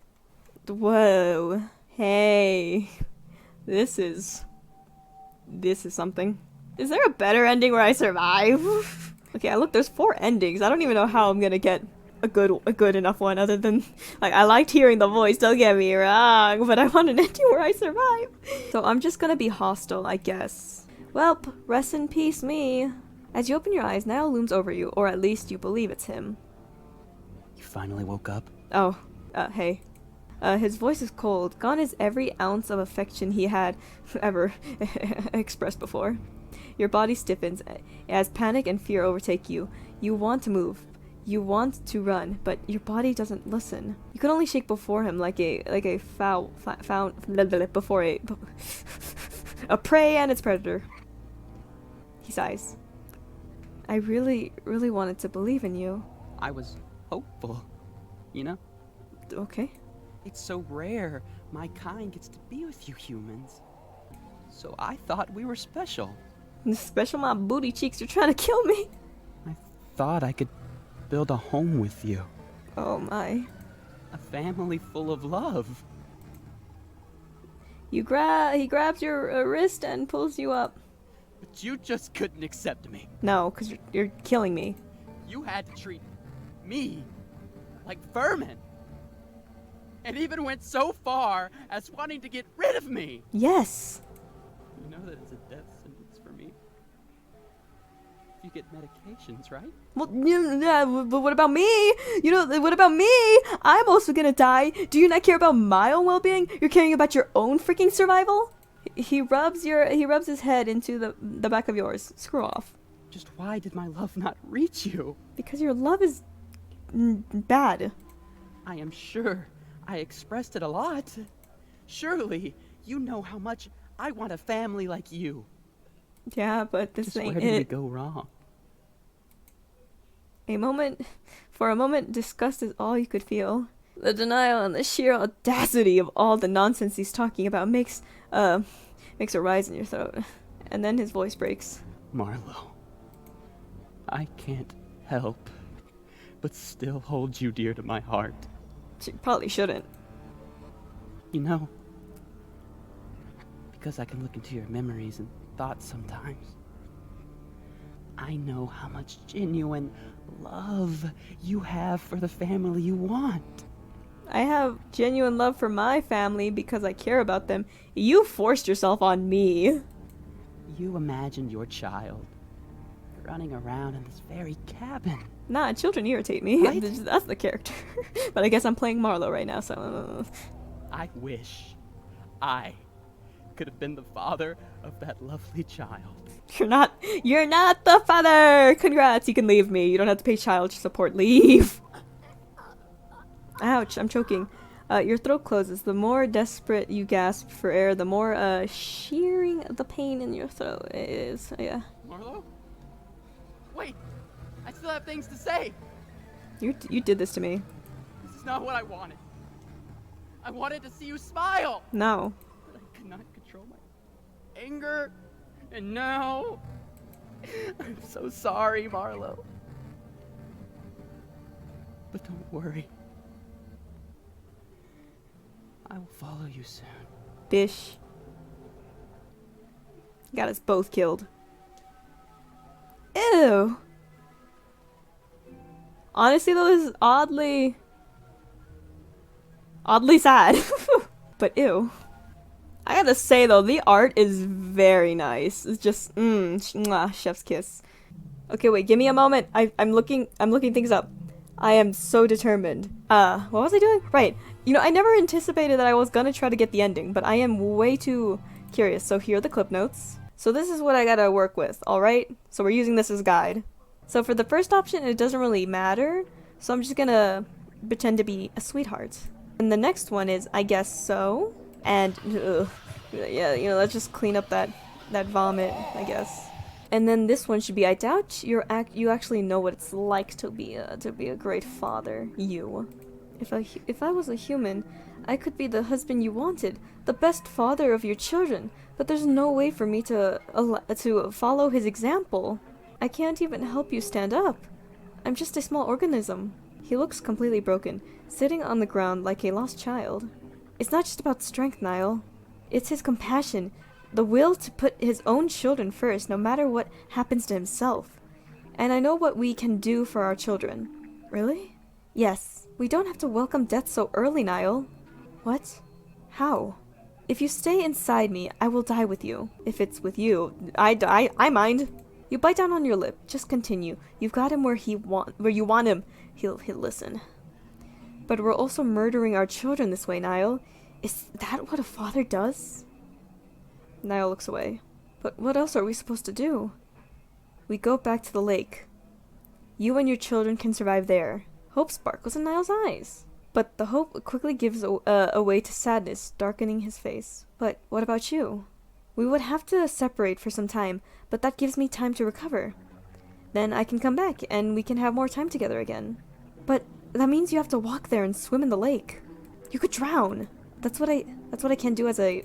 Speaker 1: Whoa. Hey. This is something. Is there a better ending where I survive? Okay, look, there's 4 endings. I don't even know how I'm gonna get a good enough one other than, like, I liked hearing the voice, don't get me wrong, but I want an ending where I survive. So I'm just gonna be hostile, I guess. Welp, rest in peace me. As you open your eyes, Niall looms over you, or at least you believe it's him.
Speaker 2: You finally woke up?
Speaker 1: Oh, hey. His voice is cold. Gone is every ounce of affection he had ever expressed before. Your body stiffens as panic and fear overtake you. You want to move. You want to run, but your body doesn't listen. You can only shake before him like a before a prey and its predator. He sighs. I really wanted to believe in you.
Speaker 2: I was hopeful, you know?
Speaker 1: Okay.
Speaker 2: It's so rare my kind gets to be with you humans. So I thought we were special.
Speaker 1: Special my booty cheeks, you're trying to kill me.
Speaker 2: I thought I could build a home with you.
Speaker 1: Oh my.
Speaker 2: A family full of love.
Speaker 1: He grabs your wrist and pulls you up.
Speaker 2: But you just couldn't accept me.
Speaker 1: No, because you're killing me.
Speaker 2: You had to treat me like vermin. And even went so far as wanting to get rid of me.
Speaker 1: Yes.
Speaker 2: You know that it's a death sentence for me. You get medications, right?
Speaker 1: Well, yeah, but what about me? You know, what about me? I'm also gonna die. Do you not care about my own well-being? You're caring about your own freaking survival? He rubs his head into the back of yours. Screw off.
Speaker 2: Just why did my love not reach you?
Speaker 1: Because your love is bad.
Speaker 2: I am sure I expressed it a lot. Surely you know how much I want a family like you.
Speaker 1: Yeah, but this
Speaker 2: Just
Speaker 1: ain't
Speaker 2: where did we
Speaker 1: it.
Speaker 2: go wrong?
Speaker 1: For a moment, disgust is all you could feel. The denial and the sheer audacity of all the nonsense he's talking about makes a rise in your throat. And then his voice breaks.
Speaker 2: Marlo, I can't help but still hold you dear to my heart.
Speaker 1: She probably shouldn't.
Speaker 2: You know, because I can look into your memories and thoughts sometimes. I know how much genuine love you have for the family you want.
Speaker 1: I have genuine love for my family because I care about them. You forced yourself on me.
Speaker 2: You imagined your child running around in this very cabin.
Speaker 1: Nah, children irritate me.
Speaker 2: Right?
Speaker 1: That's the character. But I guess I'm playing Marlo right now, so...
Speaker 2: I wish I could have been the father of that lovely child.
Speaker 1: You're not the father! Congrats, you can leave me. You don't have to pay child support. Leave! Ouch, I'm choking. Your throat closes. The more desperate you gasp for air, the more shearing the pain in your throat is. Yeah.
Speaker 2: Marlo? Wait! I still have things to say!
Speaker 1: You did this to me.
Speaker 2: This is not what I wanted. I wanted to see you smile!
Speaker 1: No.
Speaker 2: But I could not control my anger. And now... I'm so sorry, Marlo. But don't worry. I will follow you soon.
Speaker 1: Bish. Got us both killed. Ew. Honestly, though, this is oddly sad. But ew. I gotta say, though, the art is very nice. It's just, mwah, chef's kiss. Okay, wait, give me a moment. I'm looking things up. I am so determined. What was I doing? Right. You know, I never anticipated that I was gonna try to get the ending, but I am way too curious. So here are the clip notes. So this is what I gotta work with, alright? So we're using this as guide. So for the first option, it doesn't really matter. So I'm just gonna pretend to be a sweetheart. And the next one is, I guess so. And, yeah, you know, let's just clean up that vomit, I guess. And then this one should be, I doubt you actually know what it's like to be a great father. You. If I was a human, I could be the husband you wanted, the best father of your children. But there's no way for me to follow his example. I can't even help you stand up. I'm just a small organism. He looks completely broken, sitting on the ground like a lost child. It's not just about strength, Niall. It's his compassion, the will to put his own children first, no matter what happens to himself. And I know what we can do for our children. Really? Yes. We don't have to welcome death so early, Niall. What? How? If you stay inside me, I will die with you. If it's with you, I mind. You bite down on your lip. Just continue. You've got him where you want him. He'll listen. But we're also murdering our children this way, Niall. Is that what a father does? Niall looks away. But what else are we supposed to do? We go back to the lake. You and your children can survive there. Hope sparkles in Niall's eyes. But the hope quickly gives way to sadness, darkening his face. But what about you? We would have to separate for some time, but that gives me time to recover. Then I can come back, and we can have more time together again. But that means you have to walk there and swim in the lake. You could drown. That's what I can do as a...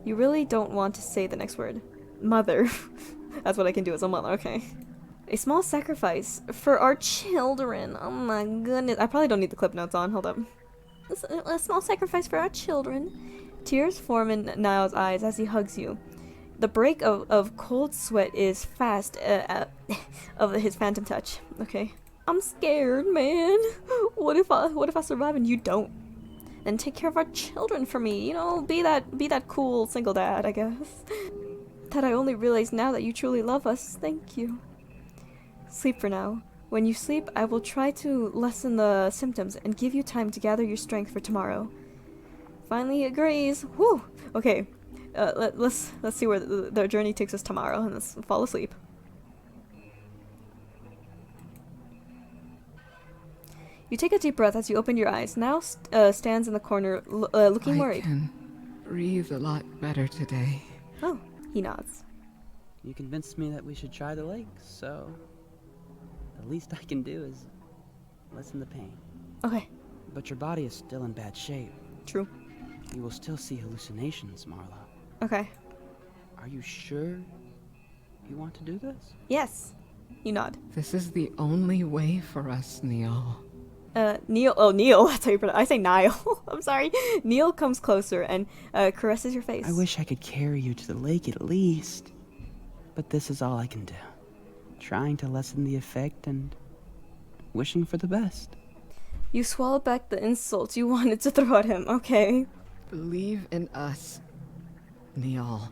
Speaker 1: You really don't want to say the next word. Mother. That's what I can do as a mother, okay. A small sacrifice for our children. Oh my goodness. I probably don't need the clip notes on. Hold up. A small sacrifice for our children. Tears form in Niall's eyes as he hugs you. The break of cold sweat is fast of his phantom touch. Okay. I'm scared, man. What if I survive and you don't? Then take care of our children for me. You know, be that cool single dad, I guess. That I only realize now that you truly love us. Thank you. Sleep for now. When you sleep, I will try to lessen the symptoms and give you time to gather your strength for tomorrow. Finally, he agrees. Whew. Okay. Let's see where the journey takes us tomorrow, and let's fall asleep. You take a deep breath as you open your eyes. Now stands in the corner, looking worried.
Speaker 3: I can breathe a lot better today.
Speaker 1: Oh, he nods.
Speaker 2: You convinced me that we should try the lake, so the least I can do is lessen the pain.
Speaker 1: Okay.
Speaker 2: But your body is still in bad shape.
Speaker 1: True.
Speaker 2: You will still see hallucinations, Marla.
Speaker 1: Okay.
Speaker 2: Are you sure you want to do this?
Speaker 1: Yes. You nod.
Speaker 3: This is the only way for us, Neil.
Speaker 1: Neil. Oh, Neil. That's how you pronounce. I say Niall. I'm sorry. Neil comes closer and caresses your face.
Speaker 2: I wish I could carry you to the lake at least. But this is all I can do. Trying to lessen the effect and wishing for the best.
Speaker 1: You swallow back the insults you wanted to throw at him. Okay.
Speaker 3: Believe in us, Neil.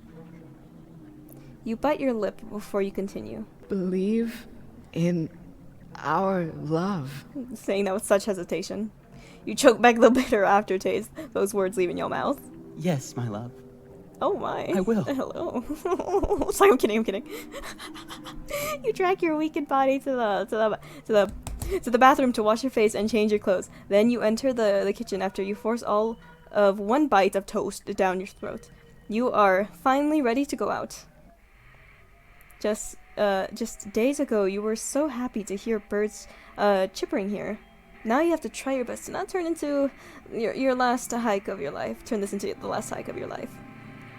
Speaker 1: You bite your lip before you continue.
Speaker 3: Believe in our love.
Speaker 1: Saying that with such hesitation. You choke back the bitter aftertaste, those words leaving your mouth.
Speaker 2: Yes, my love.
Speaker 1: Oh my.
Speaker 2: I will.
Speaker 1: Hello. Sorry, I'm kidding. You drag your weakened body to the bathroom to wash your face and change your clothes. Then you enter the kitchen after you force all of one bite of toast down your throat. You are finally ready to go out. Just days ago, you were so happy to hear birds chippering here. Now you have to try your best to not turn into your last hike of your life. Turn this into the last hike of your life.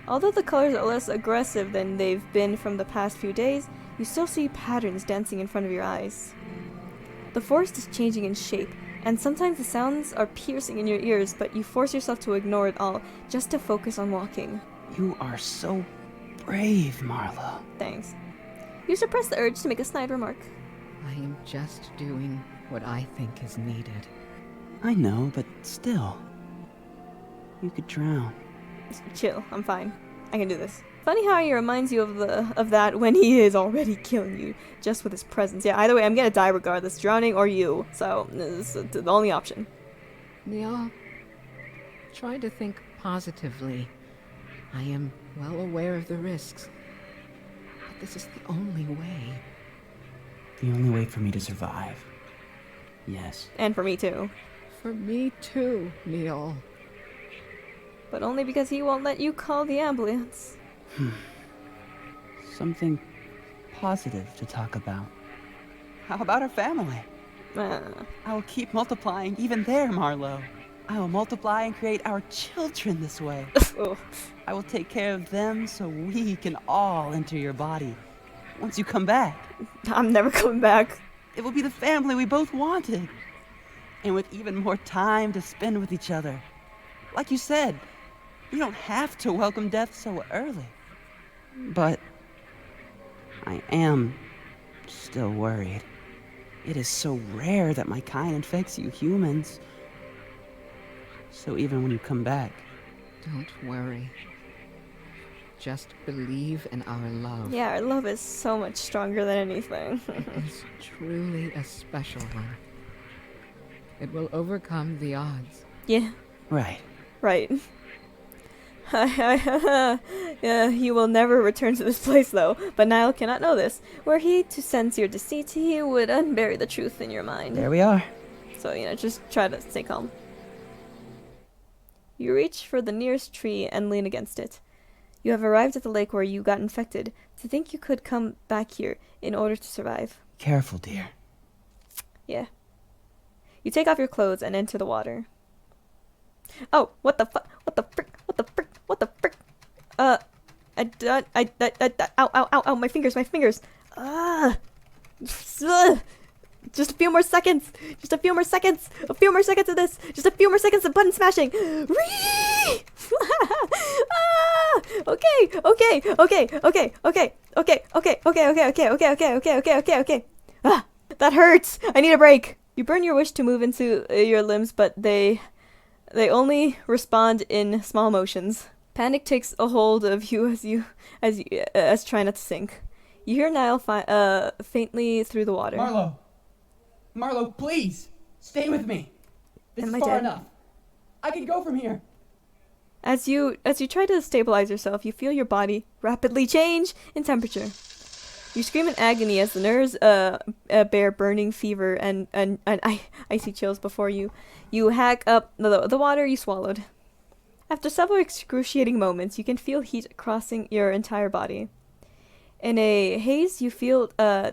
Speaker 1: Although the colors are less aggressive than they've been from the past few days, you still see patterns dancing in front of your eyes. The forest is changing in shape, and sometimes the sounds are piercing in your ears, but you force yourself to ignore it all, just to focus on walking.
Speaker 2: You are so brave, Marla.
Speaker 1: Thanks. You suppress the urge to make a snide remark.
Speaker 3: I am just doing what I think is needed.
Speaker 2: I know, but still. You could drown.
Speaker 1: Chill, I'm fine. I can do this. Funny how he reminds you of that when he is already killing you, just with his presence. Yeah, either way, I'm gonna die regardless, drowning or you. So, this is the only option.
Speaker 3: Neil, try to think positively. I am well aware of the risks, but this is the only way.
Speaker 2: The only way for me to survive. Yes.
Speaker 1: And for me too.
Speaker 3: For me too, Neil.
Speaker 1: But only because he won't let you call the ambulance.
Speaker 2: Something positive to talk about. How about our family? I will keep multiplying even there, Marlo. I will multiply and create our children this way.
Speaker 1: Oh.
Speaker 2: I will take care of them so we can all enter your body once you come back.
Speaker 1: I'm never coming back.
Speaker 2: It will be the family we both wanted. And with even more time to spend with each other. Like you said, you don't have to welcome death so early. But I am Still worried. It is so rare that my kind infects you humans. So even when you come back,
Speaker 3: Don't worry. Just believe in our love.
Speaker 1: Yeah, our love is so much stronger than anything.
Speaker 3: It's truly a special one. It will overcome the odds.
Speaker 1: Yeah,
Speaker 2: right.
Speaker 1: right. Yeah, you will never return to this place, though. But Niall cannot know this. Were he to sense your deceit, he would unbury the truth in your mind.
Speaker 2: There we are.
Speaker 1: So, just try to stay calm. You reach for the nearest tree and lean against it. You have arrived at the lake where you got infected. To think you could come back here in order to survive.
Speaker 2: Careful, dear.
Speaker 1: Yeah. You take off your clothes and enter the water. Oh, what the fuck? What the frick? What the frick? What the frick? Ow, my fingers. Ah! Just a few more seconds. A few more seconds of this. Just a few more seconds of button smashing. Okay. Ah, that hurts. I need a break. You burn your wish to move into your limbs, but they only respond in small motions. Panic takes a hold of you as try not to sink. You hear Niall faintly through the water.
Speaker 2: Marlo, please stay with me. This
Speaker 1: Am
Speaker 2: is
Speaker 1: I
Speaker 2: far
Speaker 1: dead?
Speaker 2: enough. I can go from here.
Speaker 1: As you try to stabilize yourself, you feel your body rapidly change in temperature. You scream in agony as the nerves bear burning fever and icy chills before you. You hack up the water you swallowed. After several excruciating moments, you can feel heat crossing your entire body. In a haze, you feel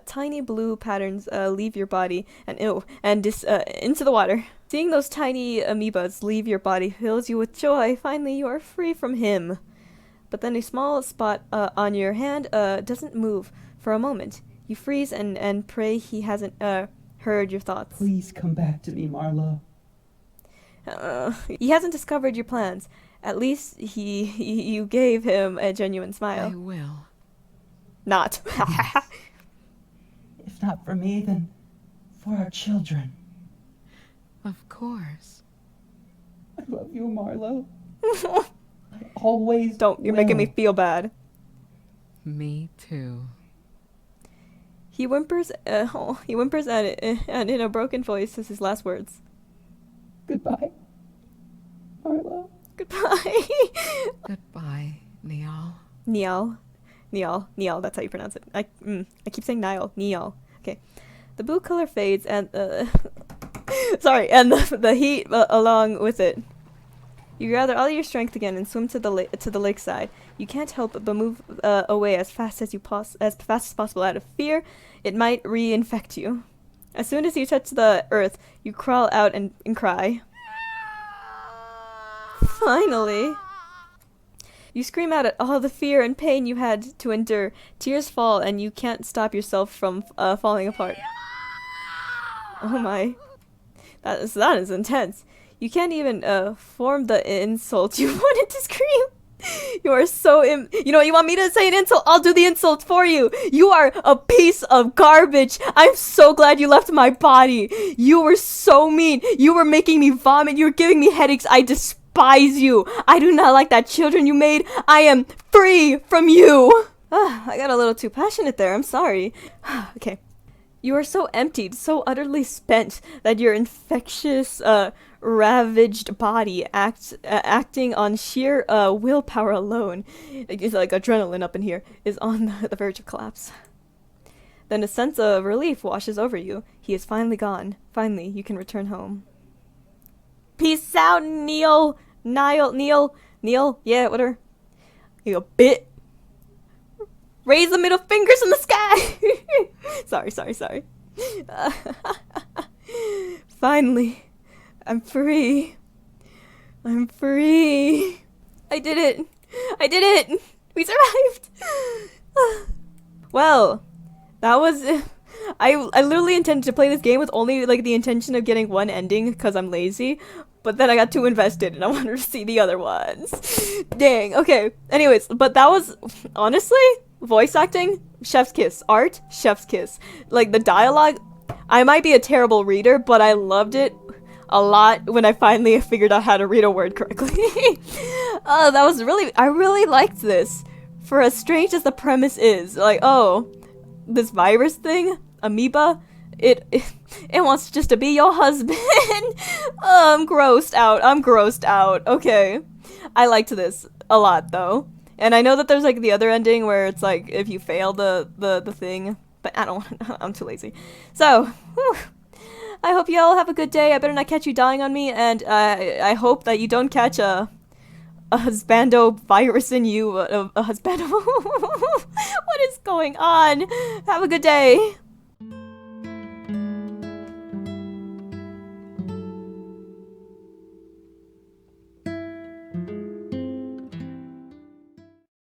Speaker 1: tiny blue patterns leave your body and into the water. Seeing those tiny amoebas leave your body fills you with joy. Finally, you are free from him. But then a small spot on your hand doesn't move for a moment. You freeze and pray he hasn't heard your thoughts.
Speaker 2: Please come back to me, Marlo.
Speaker 1: He hasn't discovered your plans. At least you gave him a genuine smile.
Speaker 3: I will.
Speaker 1: Not.
Speaker 2: If not for me, then for our children.
Speaker 3: Of course.
Speaker 2: I love you, Marlo. I always
Speaker 1: Don't. You're making me feel bad.
Speaker 3: Me too.
Speaker 1: He whimpers. And in a broken voice says his last words.
Speaker 2: Goodbye, Marlo.
Speaker 1: Goodbye.
Speaker 3: Goodbye, Niall.
Speaker 1: Niall, that's how you pronounce it. I keep saying Niall. Okay. The blue color fades and the heat along with it. You gather all your strength again and swim to the lakeside. You can't help but move away as fast as possible out of fear it might reinfect you. As soon as you touch the earth, you crawl out and cry. Finally. You scream out at all the fear and pain you had to endure. Tears fall and you can't stop yourself from falling apart. Oh my. That is intense. You can't even form the insult you wanted to scream. You are so you know what, you want me to say an insult? I'll do the insult for you. You are a piece of garbage. I'm so glad you left my body. You were so mean. You were making me vomit. You were giving me headaches. I despise you. I do not like that children you made. I am free from you. I got a little too passionate there. I'm sorry. Okay. You are so emptied, so utterly spent that your infectious, ravaged body acting on sheer willpower alone, it's like adrenaline up in here, is on the verge of collapse. Then a sense of relief washes over you. He is finally gone. Finally, you can return home. Peace out, Neil, yeah, whatever. You a bit. Raise the middle fingers in the sky! Sorry. Finally, I'm free. I did it! We survived! Well, that was... I literally intended to play this game with only like the intention of getting one ending because I'm lazy, but then I got too invested and I wanted to see the other ones. Dang, okay. Anyways, but that was, honestly, voice acting, chef's kiss. Art, chef's kiss. Like, the dialogue, I might be a terrible reader, but I loved it a lot when I finally figured out how to read a word correctly. That was really, I really liked this. For as strange as the premise is, like, oh, this virus thing, amoeba, it wants just to be your husband. Oh, I'm grossed out. Okay. I liked this a lot, though. And I know that there's, like, the other ending where it's, like, if you fail the thing, but I don't want I'm too lazy. So, whew. I hope you all have a good day. I better not catch you dying on me, and I hope that you don't catch a husbando virus in you. A husbando. What is going on? Have a good day.